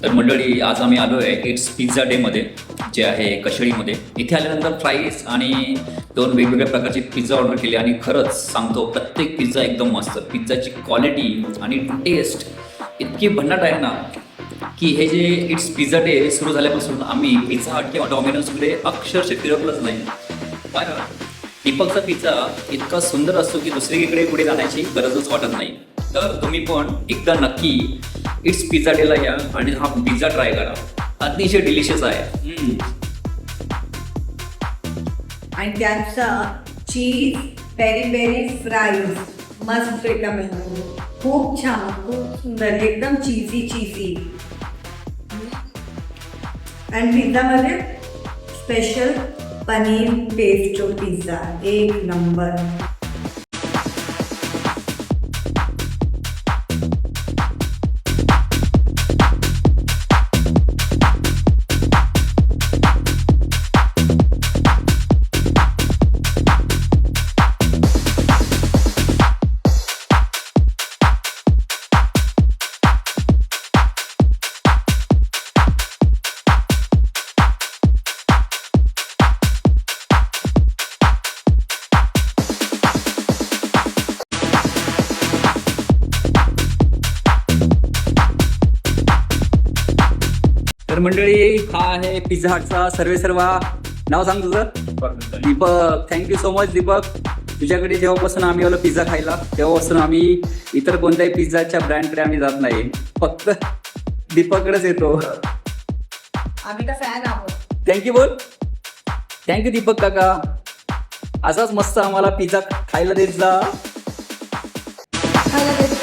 तर मंडळी, आज आम्ही आलो आहे इट्स पिझ्झा डेमध्ये, जे आहे कशेळीमध्ये. इथे आल्यानंतर फ्राईज आणि 2 वेगवेगळ्या प्रकारचे पिझ्झा ऑर्डर केले आणि खरंच सांगतो, प्रत्येक पिझ्झा एकदम मस्त. पिझ्झाची क्वालिटी आणि टेस्ट इतकी भन्नाट आहे ना, की हे जे इट्स पिझ्झा डे सुरू झाल्यापासून आम्ही पिझ्झा हट किंवा डॉमिनोजकडे अक्षरशः फिरकलंच नाही. कारण दीपकचा पिझ्झा इतका सुंदर असतो की दुसरीकडे पुढे जाण्याची गरजच वाटत नाही. तर तुम्ही पण एकदा नक्की इट्स पिझ्झा डेला या आणि हा पिझ्झा ट्राय करा. अतिशय डिलिशियस आहे. आणि त्याचा चीज पेरी पेरी फ्राईज मस्त मिळतो. खूप छान, खूप सुंदर, एकदम चीजी. आणि पिझ्झामध्ये स्पेशल पनीर पेस्टो पिझ्झा, एक नंबर. तर मंडळी, हा आहे पिझ्झा हटचा सर्वेसर्वा. नाव सांग तुझं? Deepak. Thank you so much Deepak. तुझ्याकडे जेव्हापासून आम्ही आलो पिझ्झा खायला, तेव्हापासून आम्ही इतर कोणत्याही पिझ्झाच्या ब्रँडकडे आम्ही जात नाही, फक्त दीपककडेच येतो. आम्ही तर फॅन आहोत. थँक्यू बोल. थँक्यू दीपक काका. असाच मस्त आम्हाला पिझ्झा खायला देत जा. खायला देत